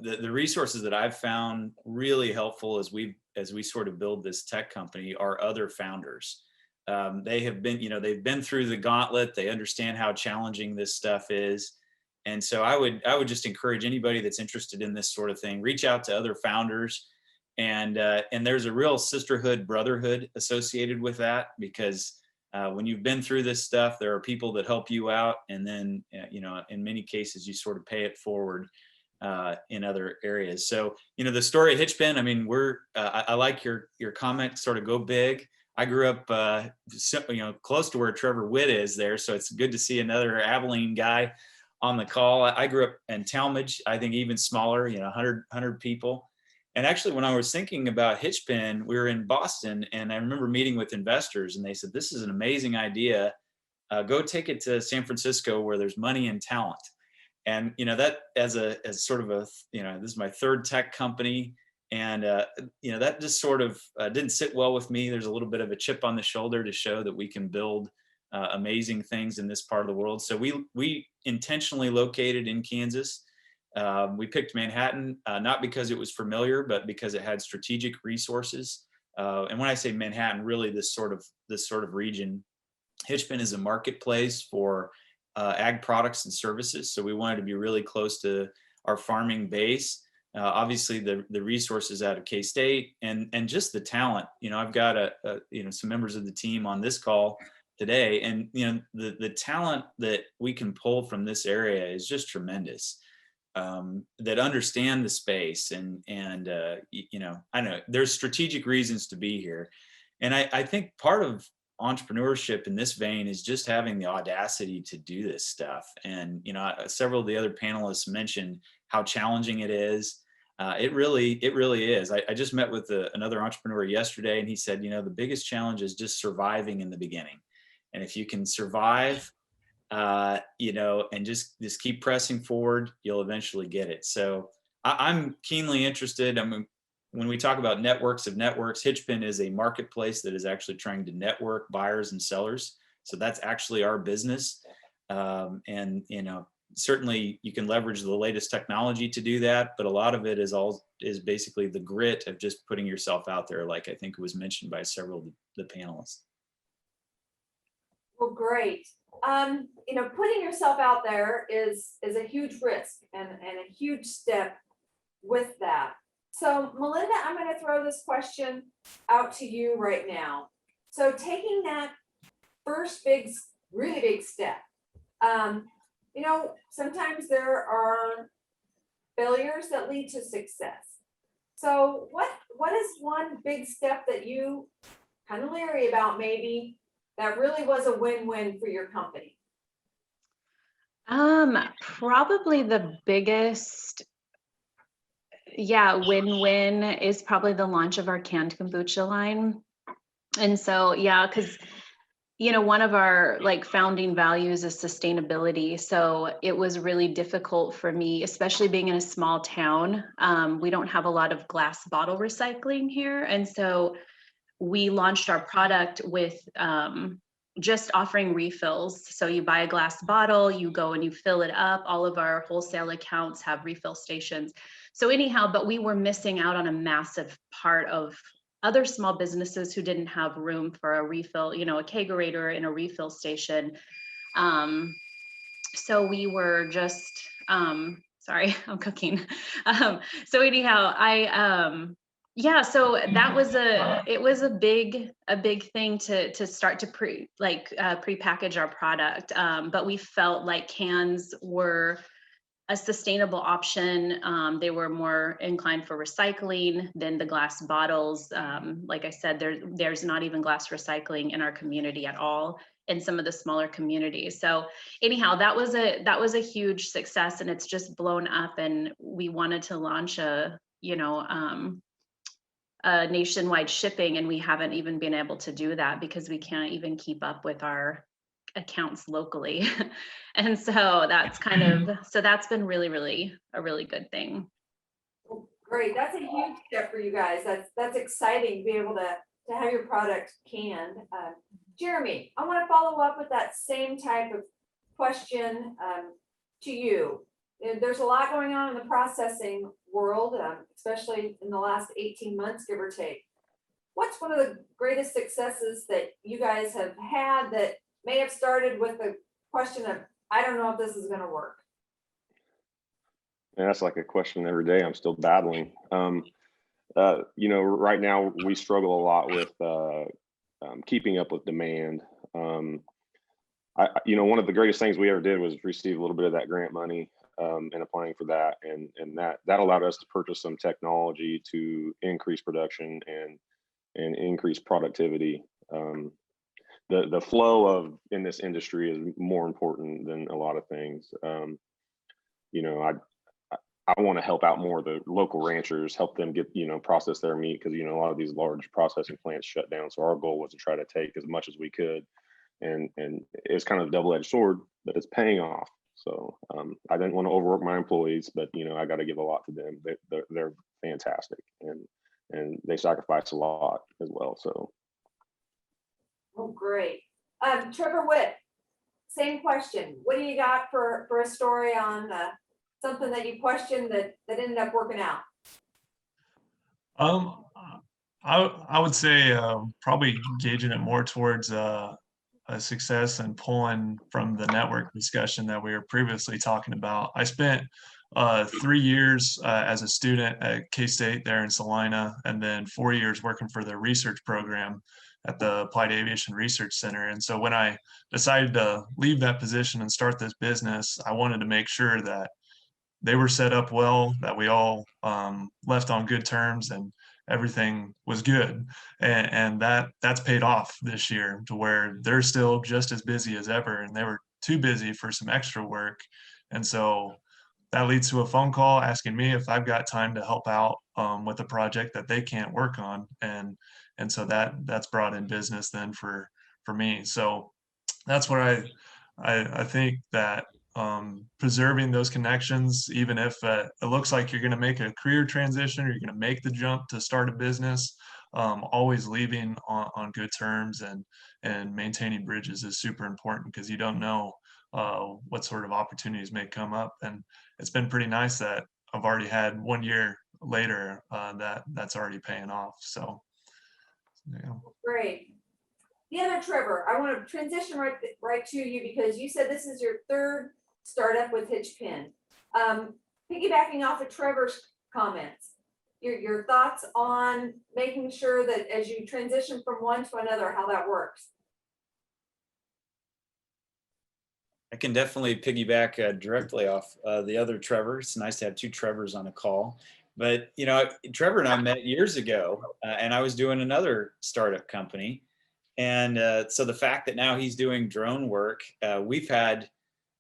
[SPEAKER 10] the resources that I've found really helpful as we sort of build this tech company are other founders. They have been, they've been through the gauntlet. They understand how challenging this stuff is. And so I would just encourage anybody that's interested in this sort of thing, reach out to other founders. And there's a real sisterhood, brotherhood associated with that, because when you've been through this stuff, there are people that help you out. And then, in many cases, you sort of pay it forward in other areas. So, the story at Hitchpin, I mean, I like your comment, sort of go big. I grew up, close to where Trevor Witt is there. So it's good to see another Abilene guy on the call. I grew up in Talmadge, I think even smaller, 100 people. And actually, when I was thinking about Hitchpin, we were in Boston, and I remember meeting with investors, and they said, this is an amazing idea. Go take it to San Francisco where there's money and talent. And, that as sort of this is my third tech company. And, that just sort of didn't sit well with me. There's a little bit of a chip on the shoulder to show that we can build amazing things in this part of the world. So we intentionally located in Kansas. We picked Manhattan, not because it was familiar, but because it had strategic resources. And when I say Manhattan, really this sort of region. Hitchpin is a marketplace for ag products and services. So we wanted to be really close to our farming base. Obviously the resources out of K-State and just the talent. I've got some members of the team on this call today, and the talent that we can pull from this area is just tremendous. That understand the space and I know there's strategic reasons to be here. And I think part of entrepreneurship in this vein is just having the audacity to do this stuff. And, several of the other panelists mentioned how challenging it is. It really is. I just met with another entrepreneur yesterday, and he said, the biggest challenge is just surviving in the beginning. And if you can survive, and just keep pressing forward, you'll eventually get it. So I'm keenly interested. I mean, when we talk about networks of networks, Hitchpin is a marketplace that is actually trying to network buyers and sellers. So that's actually our business. And, certainly you can leverage the latest technology to do that, but a lot of it is basically the grit of just putting yourself out there, like I think it was mentioned by several of the panelists.
[SPEAKER 2] Well, great. Putting yourself out there is a huge risk and a huge step with that. So Melinda, I'm going to throw this question out to you right now. So taking that first really big step, sometimes there are failures that lead to success. So what is one big step that you kind of leery about maybe that really was a win-win for your company?
[SPEAKER 9] Probably the biggest, win-win is probably the launch of our canned kombucha line. And so, because one of our founding values is sustainability. So it was really difficult for me, especially being in a small town. We don't have a lot of glass bottle recycling here. And so we launched our product with just offering refills. So you buy a glass bottle, you go and you fill it up. All of our wholesale accounts have refill stations. So anyhow, but we were missing out on a massive part of other small businesses who didn't have room for a refill, a kegerator in a refill station. So we were just, sorry, I'm cooking. So anyhow, so that was it was a big thing to start to pre-package our product. But we felt like cans were a sustainable option. They were more inclined for recycling than the glass bottles. Like I said, there's not even glass recycling in our community at all, in some of the smaller communities. So anyhow, that was a huge success, and it's just blown up. And we wanted to launch a nationwide shipping, and we haven't even been able to do that because we can't even keep up with our accounts locally. And so that's that's been really a really good thing.
[SPEAKER 2] Well, great, that's a huge step for you guys. That's exciting to be able to have your product canned. Jeremy, I want to follow up with that same type of question to you. There's a lot going on in the processing world, especially in the last 18 months, give or take. What's one of the greatest successes that you guys have had that may have started with the question of, I don't know if this is going to work?
[SPEAKER 7] And that's like a question every day I'm still battling. Right now we struggle a lot with keeping up with demand. One of the greatest things we ever did was receive a little bit of that grant money and applying for that, and that allowed us to purchase some technology to increase production and increase productivity. The flow in this industry is more important than a lot of things. I want to help out more of the local ranchers, help them get, process their meat, because, a lot of these large processing plants shut down. So our goal was to try to take as much as we could. And it's kind of a double-edged sword, but it's paying off. So I didn't want to overwork my employees, but, I got to give a lot to them. They're fantastic, and they sacrifice a lot as well. So.
[SPEAKER 2] Oh, great. Trevor Witt, same question. What do you got for a story on something that you questioned that ended up working out?
[SPEAKER 8] I would say probably gauging it more towards a success and pulling from the network discussion that we were previously talking about. I spent 3 years as a student at K-State there in Salina, and then 4 years working for the research program at the Applied Aviation Research Center. And so when I decided to leave that position and start this business, I wanted to make sure that they were set up well, that we all left on good terms, and everything was good. And that's paid off this year to where they're still just as busy as ever, and they were too busy for some extra work. And so that leads to a phone call asking me if I've got time to help out with a project that they can't work on. And so that's brought in business then for me. So that's what I think that preserving those connections, even if it looks like you're going to make a career transition or you're going to make the jump to start a business, always leaving on good terms and maintaining bridges is super important, because you don't know what sort of opportunities may come up. And it's been pretty nice that I've already had 1 year later that's already paying off. So, yeah.
[SPEAKER 2] Great. The other Trevor, I want to transition right to you, because you said this is your third startup with Hitchpin. Piggybacking off of Trevor's comments, your thoughts on making sure that as you transition from one to another, how that works.
[SPEAKER 10] I can definitely piggyback directly off the other Trevor. It's nice to have two Trevors on a call. But, Trevor and I met years ago, and I was doing another startup company. And so the fact that now he's doing drone work, we've had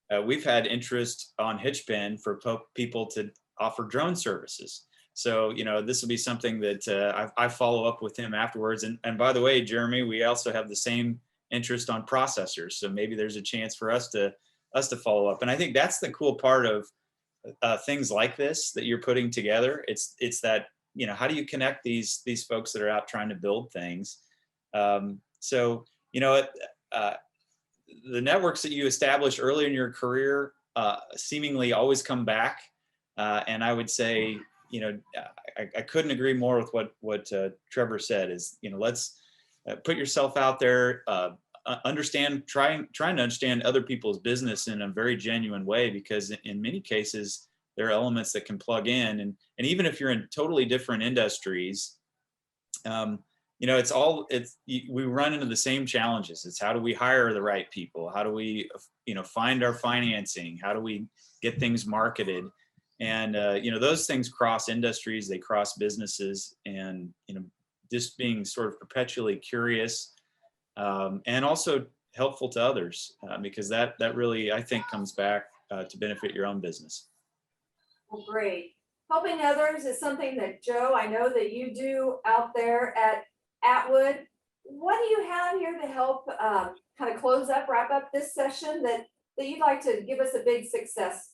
[SPEAKER 10] interest on Hitchpin for people to offer drone services. So, this will be something that I follow up with him afterwards. And by the way, Jeremy, we also have the same interest on processors. So maybe there's a chance for us to follow up. And I think that's the cool part of things like this that you're putting together. It's that, how do you connect these folks that are out trying to build things? So, the networks that you established early in your career seemingly always come back. And I would say, I couldn't agree more with what Trevor said is, let's put yourself out there, trying to understand other people's business in a very genuine way, because in many cases, there are elements that can plug in. And even if you're in totally different industries, we run into the same challenges. It's how do we hire the right people? How do we, find our financing? How do we get things marketed? And, those things cross industries, they cross businesses, and, just being sort of perpetually curious and also helpful to others, because that really, I think, comes back to benefit your own business.
[SPEAKER 2] Well, great. Helping others is something that Joe, I know that you do out there at Atwood. What do you have here to help kind of close up, wrap up this session that you'd like to give us a big success?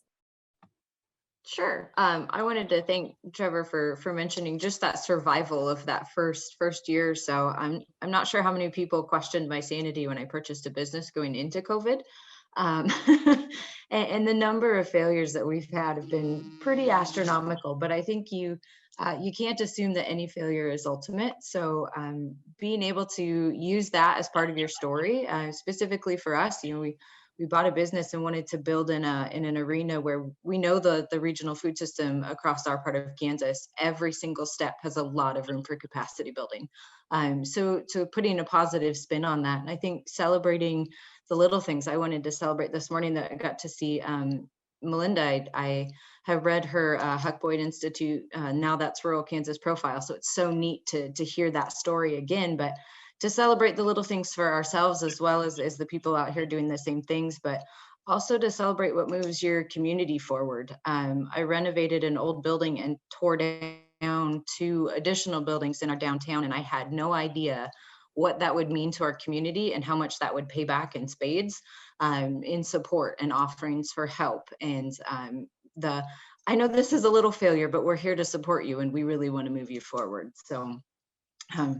[SPEAKER 6] Sure. I wanted to thank Trevor for mentioning just that survival of that first year or so. I'm not sure how many people questioned my sanity when I purchased a business going into COVID. And the number of failures that we've had have been pretty astronomical, but I think you can't assume that any failure is ultimate. So being able to use that as part of your story, specifically for us, we bought a business and wanted to build in an arena where we know the regional food system across our part of Kansas, every single step has a lot of room for capacity building. So putting a positive spin on that. And I think celebrating the little things. I wanted to celebrate this morning that I got to see Melinda. I have read her Huck Boyd Institute, Now That's Rural Kansas profile. So it's so neat to hear that story again, but to celebrate the little things for ourselves as well as the people out here doing the same things, but also to celebrate what moves your community forward. I renovated an old building and tore down 2 additional buildings in our downtown, and I had no idea what that would mean to our community and how much that would pay back in spades in support and offerings for help. And I know this is a little failure, but we're here to support you and we really want to move you forward. So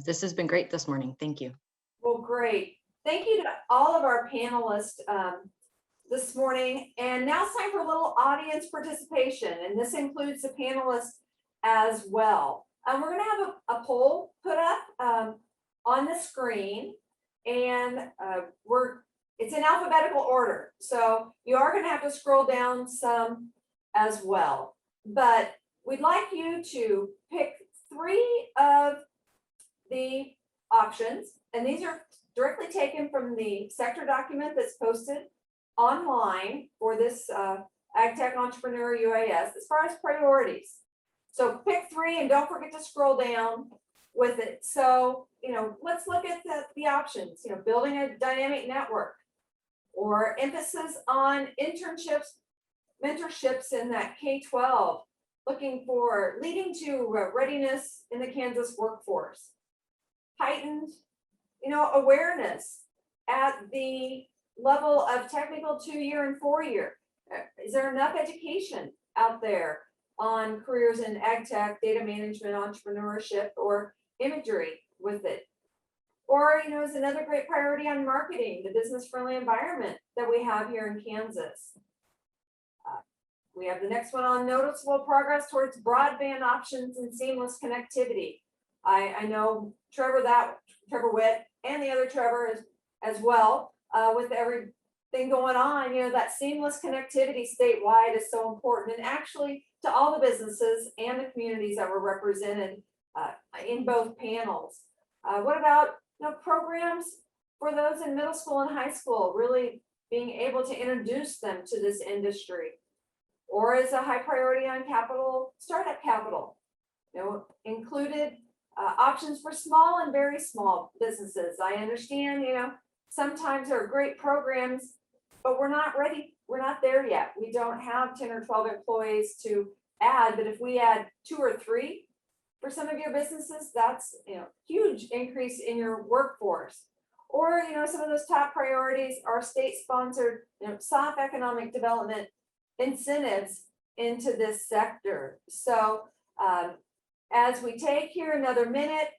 [SPEAKER 6] this has been great this morning. Thank you.
[SPEAKER 2] Well, great. Thank you to all of our panelists this morning. And now it's time for a little audience participation. And this includes the panelists as well. We're going to have a poll put up on the screen, and it's in alphabetical order. So you are going to have to scroll down some as well. But we'd like you to pick 3 of the options, and these are directly taken from the sector document that's posted online for this AgTech Entrepreneur UAS as far as priorities. So pick 3 and don't forget to scroll down with it. So, let's look at the options, building a dynamic network, or emphasis on internships, mentorships in that K-12, looking for leading to readiness in the Kansas workforce, heightened, awareness at the level of technical 2-year and 4-year. Is there enough education out there on careers in ag tech, data management, entrepreneurship, or imagery with it? Or, is another great priority on marketing, the business-friendly environment that we have here in Kansas. We have the next one on noticeable progress towards broadband options and seamless connectivity. I know Trevor Witt and the other Trevor as well, with everything going on, that seamless connectivity statewide is so important, and actually to all the businesses and the communities that were represented in both panels. What about programs for those in middle school and high school, really being able to introduce them to this industry? Or is a high priority on startup capital, included options for small and very small businesses. I understand, sometimes there are great programs, but we're not ready. We're not there yet. We don't have 10 or 12 employees to add, but if we add 2 or 3 for some of your businesses, that's huge increase in your workforce. Or some of those top priorities are state-sponsored soft economic development incentives into this sector. So as we take here another minute,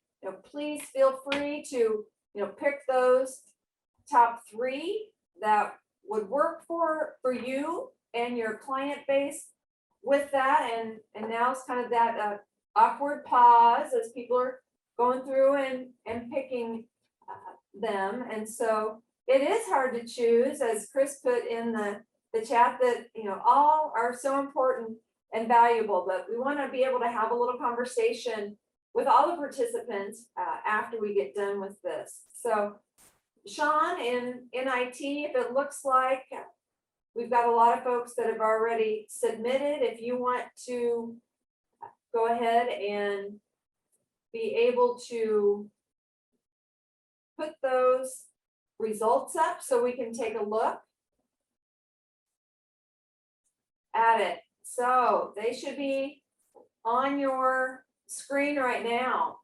[SPEAKER 2] please feel free to pick those top 3 that would work for you and your client base with that. And now it's kind of that awkward pause as people are going through and picking them. And so it is hard to choose, as Chris put in the chat, that all are so important and valuable, but we want to be able to have a little conversation with all the participants after we get done with this. So Sean in IT, if it looks like we've got a lot of folks that have already submitted, if you want to go ahead and be able to put those results up so we can take a look at it. So they should be on your screen right now.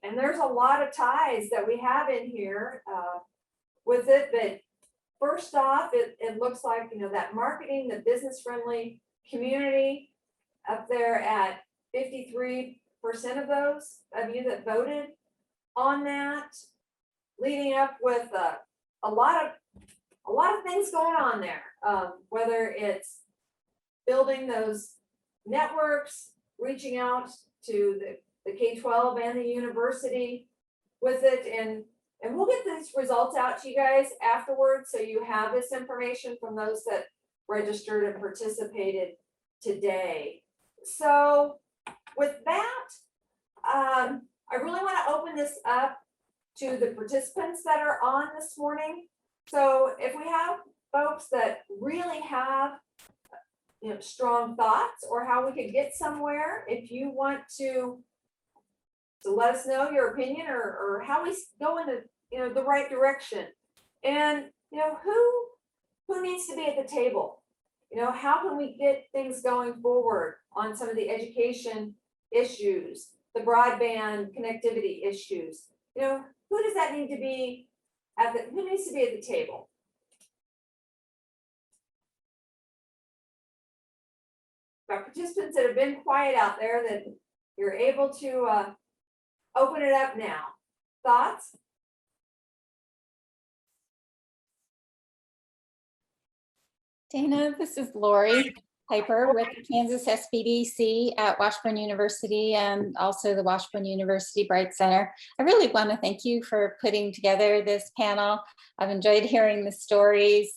[SPEAKER 2] And there's a lot of ties that we have in here with it, but first off, it looks like, you know, that marketing, the business friendly community up there at 53% of those of you that voted on that, leading up with a lot of things going on there, whether it's building those networks, reaching out to the K-12 and the university with it, and we'll get these results out to you guys afterwards, so you have this information from those that registered and participated today. So with that, I really want to open this up to the participants that are on this morning. So if we have folks that really have, you know, strong thoughts or how we could get somewhere, if you want to let us know your opinion or how we go in the, you know, the right direction. And, you know, who needs to be at the table? You know, how can we get things going forward on some of the education issues, the broadband connectivity issues? You know, who does that need to be who needs to be at the table? Got participants that have been quiet out there that you're able to open it up now. Thoughts?
[SPEAKER 11] Dana, this is Lori Piper with Kansas SBDC at Washburn University and also the Washburn University Bright Center. I really want to thank you for putting together this panel. I've enjoyed hearing the stories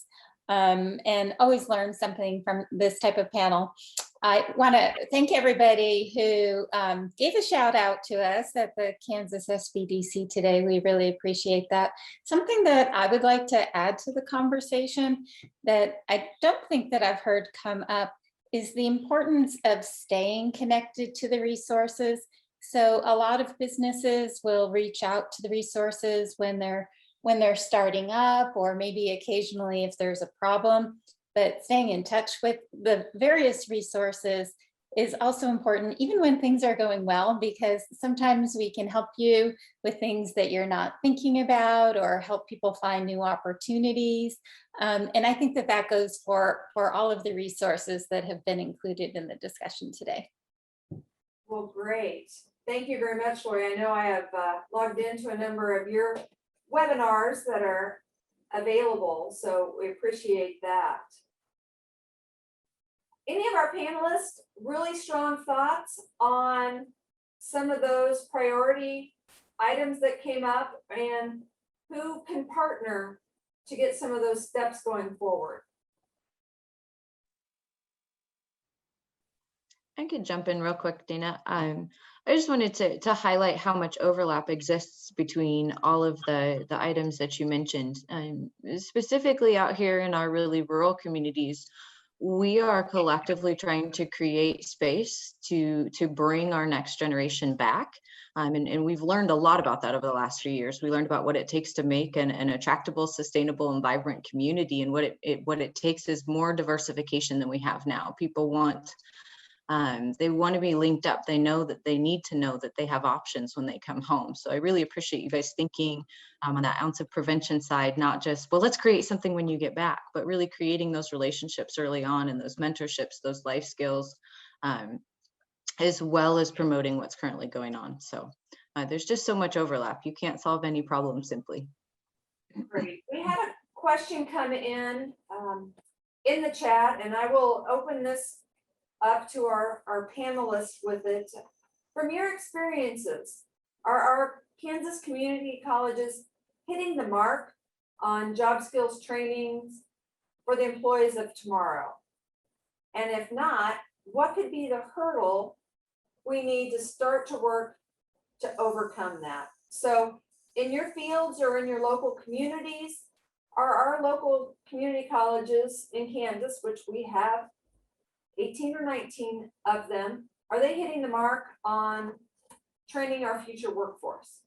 [SPEAKER 11] and always learn something from this type of panel. I want to thank everybody who gave a shout out to us at the Kansas SBDC today. We really appreciate that. Something that I would like to add to the conversation that I don't think that I've heard come up is the importance of staying connected to the resources. So a lot of businesses will reach out to the resources when they're starting up, or maybe occasionally if there's a problem. But staying in touch with the various resources is also important, even when things are going well, because sometimes we can help you with things that you're not thinking about or help people find new opportunities. And I think that that goes for all of the resources that have been included in the discussion today.
[SPEAKER 2] Well, great. Thank you very much, Lori. I know I have logged into a number of your webinars that are available, so we appreciate that. Any of our panelists, really strong thoughts on some of those priority items that came up and who can partner to get some of those steps going forward?
[SPEAKER 6] I could jump in real quick, Dana. I just wanted to highlight how much overlap exists between all of the items that you mentioned. Specifically out here in our really rural communities, we are collectively trying to create space to bring our next generation back. And we've learned a lot about that over the last few years. We learned about what it takes to make an attractable, sustainable, and vibrant community. And what it takes is more diversification than we have now. People want they want to be linked up. They know that they need to know that they have options when they come home. So I really appreciate you guys thinking on that ounce of prevention side, not just, well, let's create something when you get back, but really creating those relationships early on and those mentorships, those life skills, as well as promoting what's currently going on. So there's just so much overlap. You can't solve any problem simply.
[SPEAKER 2] Great. We had a question come in the chat, and I will open this up to our panelists with it. From your experiences, are our Kansas community colleges hitting the mark on job skills trainings for the employees of tomorrow? And if not, what could be the hurdle we need to start to work to overcome that? So in your fields or in your local communities, are our local community colleges in Kansas, which we have 18 or 19 of them, are they hitting the mark on training our future workforce?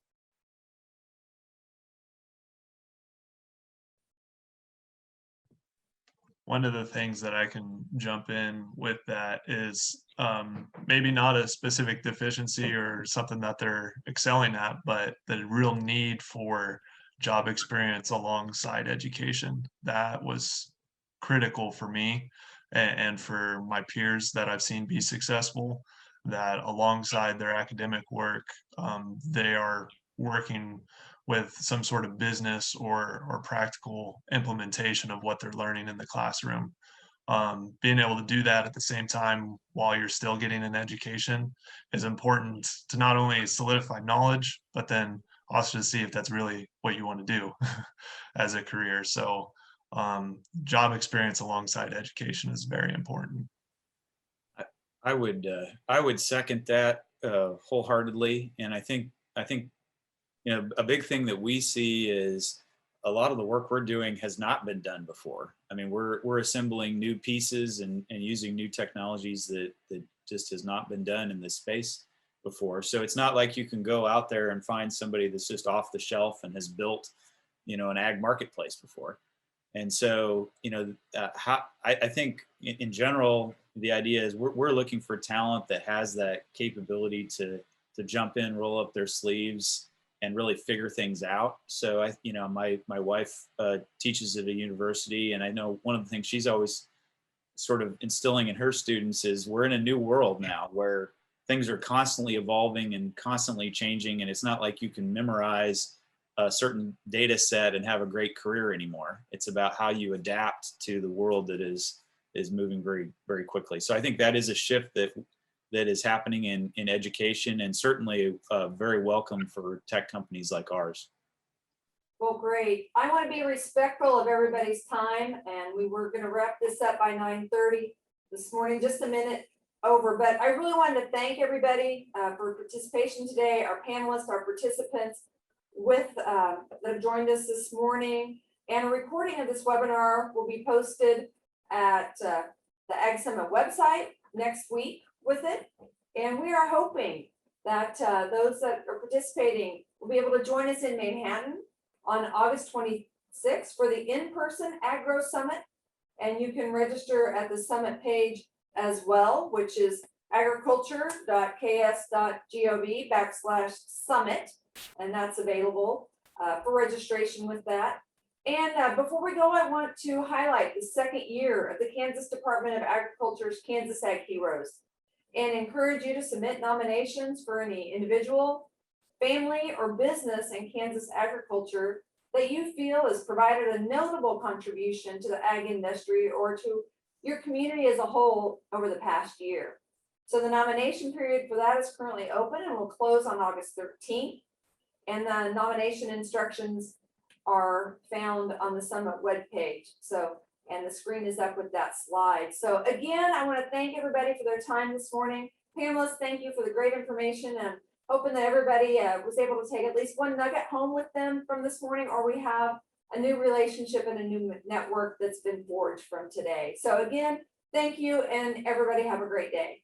[SPEAKER 8] one of the things that I can jump in with that is maybe not a specific deficiency or something that they're excelling at, but the real need for job experience alongside education. That was critical for me and for my peers that I've seen be successful, that alongside their academic work, they are working with some sort of business or practical implementation of what they're learning in the classroom. Being able to do that at the same time while you're still getting an education is important to not only solidify knowledge, but then also to see if that's really what you want to do as a career. So job experience alongside education is very important.
[SPEAKER 10] I would second that wholeheartedly, and I think a big thing that we see is a lot of the work we're doing has not been done before. I mean, we're assembling new pieces and using new technologies that just has not been done in this space before. So it's not like you can go out there and find somebody that's just off the shelf and has built, an ag marketplace before. And so, I think in general, the idea is we're looking for talent that has that capability to jump in, roll up their sleeves, and really figure things out. So my wife teaches at a university, and I know one of the things she's always sort of instilling in her students is we're in a new world now where things are constantly evolving and constantly changing, and it's not like you can memorize a certain data set and have a great career anymore. It's about how you adapt to the world that is moving very, very quickly. So I think that is a shift that is happening in education, and certainly very welcome for tech companies like ours.
[SPEAKER 2] Well, great. I want to be respectful of everybody's time, and we were going to wrap this up by 9:30 this morning, just a minute over. But I really wanted to thank everybody for participation today, our panelists, our participants that have joined us this morning. And a recording of this webinar will be posted at the Ag Summit website next week with it. And we are hoping that those that are participating will be able to join us in Manhattan on August 26th for the in-person Agro Summit. And you can register at the summit page as well, which is agriculture.ks.gov/summit. And that's available for registration with that. And before we go, I want to highlight the second year of the Kansas Department of Agriculture's Kansas Ag Heroes, and encourage you to submit nominations for any individual, family, or business in Kansas agriculture that you feel has provided a notable contribution to the ag industry or to your community as a whole over the past year. So the nomination period for that is currently open and will close on August 13th. And the nomination instructions are found on the Summit webpage. So, and the screen is up with that slide. So again, I want to thank everybody for their time this morning. Panelists, thank you for the great information, and hoping that everybody was able to take at least one nugget home with them from this morning, or we have a new relationship and a new network that's been forged from today. So again, thank you, and everybody have a great day.